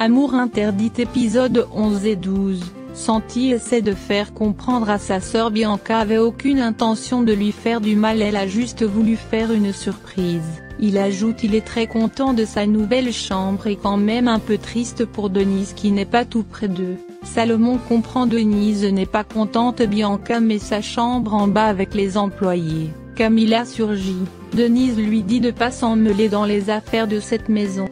Amour interdit épisode 11 et 12. Santi essaie de faire comprendre à sa sœur Bianca avait aucune intention de lui faire du mal, elle a juste voulu faire une surprise. Il ajoute il est très content de sa nouvelle chambre et quand même un peu triste pour Denise qui n'est pas tout près d'eux. Salomon comprend Denise n'est pas contente, Bianca met sa chambre en bas avec les employés. Camilla surgit, Denise lui dit de pas s'en mêler dans les affaires de cette maison.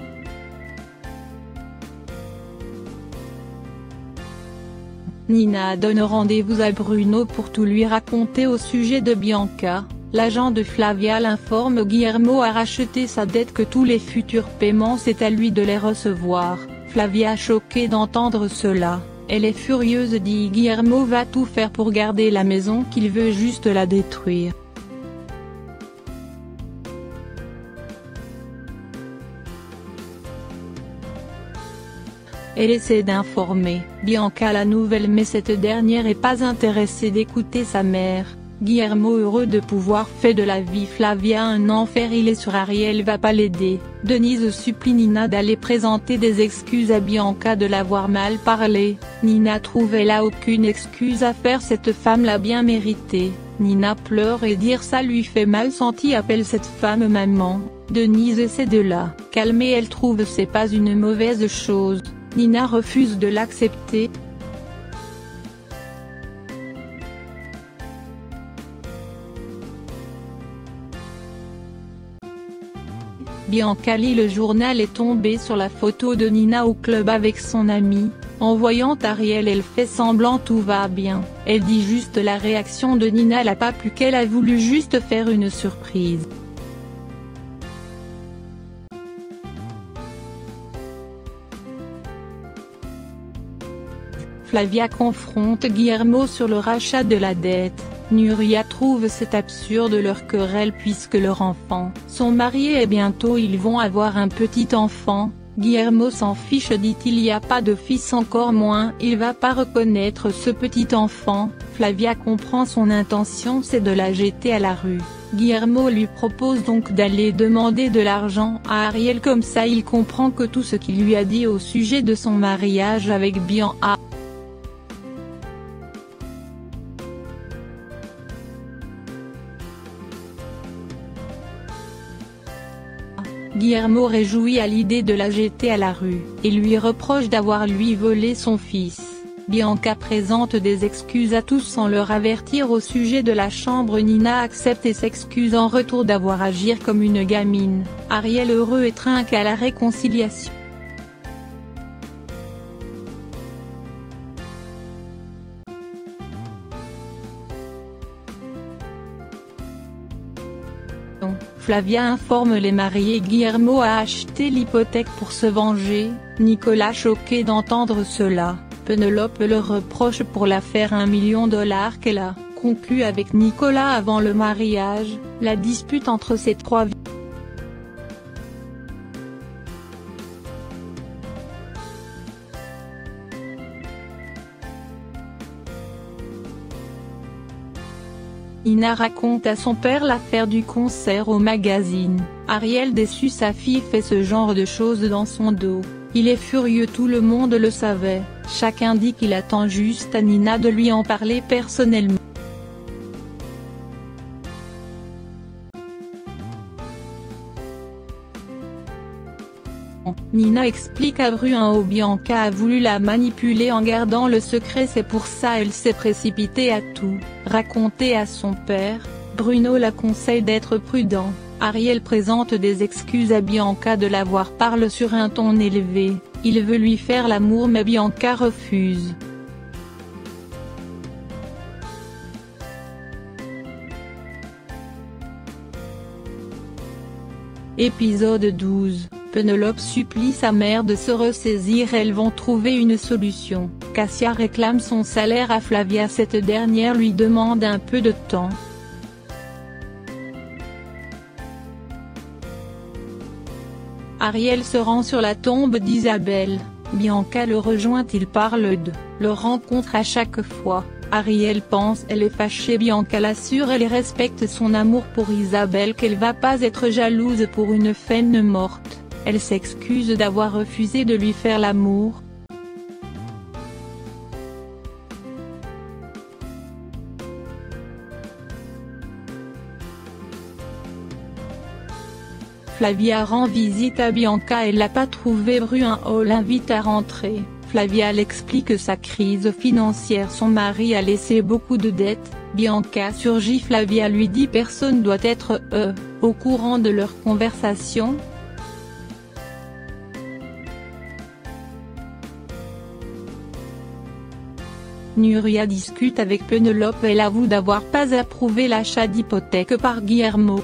Nina donne rendez-vous à Bruno pour tout lui raconter au sujet de Bianca. L'agent de Flavia l'informe Guillermo a racheté sa dette, que tous les futurs paiements c'est à lui de les recevoir. Flavia choquée d'entendre cela, elle est furieuse, dit Guillermo va tout faire pour garder la maison, qu'il veut juste la détruire. Elle essaie d'informer Bianca la nouvelle mais cette dernière est pas intéressée d'écouter sa mère. Guillermo heureux de pouvoir faire de la vie Flavia un enfer, il est sur Ariel va pas l'aider. Denise supplie Nina d'aller présenter des excuses à Bianca de l'avoir mal parlé. Nina trouve elle a aucune excuse à faire, cette femme l'a bien mérité. Nina pleure et dire ça lui fait mal. Santi appelle cette femme maman. Denise essaie de la calmer, elle trouve c'est pas une mauvaise chose. Nina refuse de l'accepter. Bianca lit le journal et est tombée sur la photo de Nina au club avec son amie. En voyant Ariel elle fait semblant tout va bien. Elle dit juste la réaction de Nina l'a pas plu, qu'elle a voulu juste faire une surprise. Flavia confronte Guillermo sur le rachat de la dette. Nuria trouve c'est absurde leur querelle puisque leurs enfants sont mariés et bientôt ils vont avoir un petit enfant. Guillermo s'en fiche, dit il y a pas de fils, encore moins il va pas reconnaître ce petit enfant. Flavia comprend son intention c'est de la jeter à la rue. Guillermo lui propose donc d'aller demander de l'argent à Ariel, comme ça il comprend que tout ce qu'il lui a dit au sujet de son mariage avec Bianca. Guillermo réjoui à l'idée de la jeter à la rue, et lui reproche d'avoir lui volé son fils. Bianca présente des excuses à tous sans leur avertir au sujet de la chambre. Nina accepte et s'excuse en retour d'avoir agi comme une gamine. Ariel heureux et trinque à la réconciliation. Flavia informe les mariés, Guillermo a acheté l'hypothèque pour se venger. Nicolas choqué d'entendre cela, Penelope le reproche pour l'affaire $1 million qu'elle a conclue avec Nicolas avant le mariage. La dispute entre ces trois Nina raconte à son père l'affaire du concert au magazine. Ariel déçu, sa fille fait ce genre de choses dans son dos. Il est furieux, tout le monde le savait. Chacun dit qu'il attend juste à Nina de lui en parler personnellement. Nina explique à Bruno Bianca a voulu la manipuler en gardant le secret, c'est pour ça elle s'est précipitée à tout raconter à son père. Bruno la conseille d'être prudent. Ariel présente des excuses à Bianca de l'avoir parlé sur un ton élevé. Il veut lui faire l'amour mais Bianca refuse. Épisode 12. Penelope supplie sa mère de se ressaisir, elles vont trouver une solution. Cassia réclame son salaire à Flavia, cette dernière lui demande un peu de temps. Ariel se rend sur la tombe d'Isabelle. Bianca le rejoint, ils parlent de leur rencontre à chaque fois. Ariel pense elle est fâchée, Bianca l'assure elle respecte son amour pour Isabelle, qu'elle va pas être jalouse pour une femme morte. Elle s'excuse d'avoir refusé de lui faire l'amour. Flavia rend visite à Bianca et l'a pas trouvé. Bruno l'invite à rentrer. Flavia l'explique sa crise financière, son mari a laissé beaucoup de dettes. Bianca surgit. Flavia lui dit personne doit être au courant de leur conversation. Nuria discute avec Penelope. Elle avoue d'avoir pas approuvé l'achat d'hypothèque par Guillermo.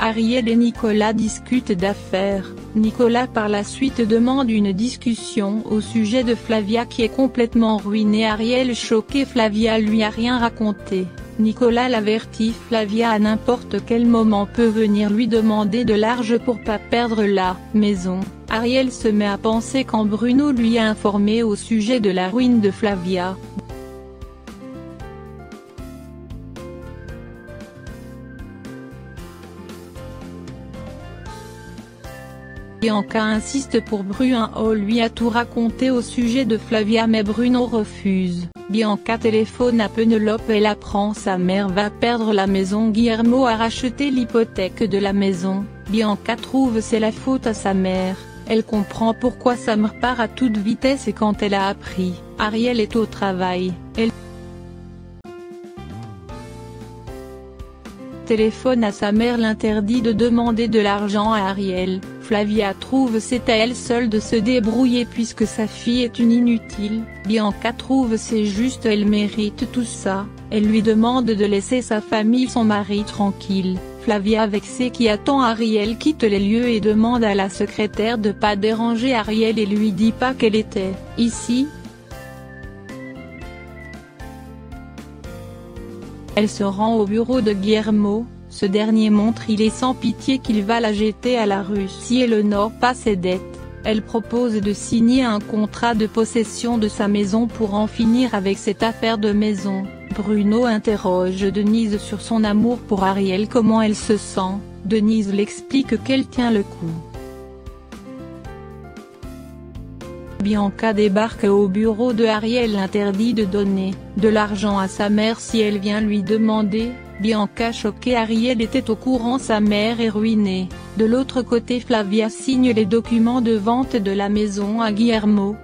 Ariel et Nicolas discutent d'affaires. Nicolas par la suite demande une discussion au sujet de Flavia qui est complètement ruinée. Ariel choquée. Flavia lui a rien raconté. Nicolas l'avertit. Flavia à n'importe quel moment peut venir lui demander de l'argent pour pas perdre la maison. Ariel se met à penser quand Bruno lui a informé au sujet de la ruine de Flavia. Bianca insiste pour Bruno lui a tout raconté au sujet de Flavia mais Bruno refuse. Bianca téléphone à Penelope. Elle apprend sa mère va perdre la maison. Guillermo a racheté l'hypothèque de la maison. Bianca trouve c'est la faute à sa mère. Elle comprend pourquoi sa mère part à toute vitesse et quand elle a appris, Ariel est au travail, elle téléphone à sa mère, l'interdit de demander de l'argent à Ariel. Flavia trouve c'est à elle seule de se débrouiller puisque sa fille est une inutile. Bianca trouve c'est juste, elle mérite tout ça. Elle lui demande de laisser sa famille, son mari tranquille. Flavia vexée qui attend Ariel quitte les lieux et demande à la secrétaire de pas déranger Ariel et lui dit pas qu'elle était ici. Elle se rend au bureau de Guillermo, ce dernier montre il est sans pitié qu'il va la jeter à la rue si elle honore pas ses dettes. Elle propose de signer un contrat de possession de sa maison pour en finir avec cette affaire de maison. Bruno interroge Denise sur son amour pour Ariel, comment elle se sent. Denise l'explique qu'elle tient le coup. Bianca débarque au bureau de Ariel, interdit de donner de l'argent à sa mère si elle vient lui demander. Bianca choquée. Ariel était au courant, sa mère est ruinée. De l'autre côté Flavia signe les documents de vente de la maison à Guillermo.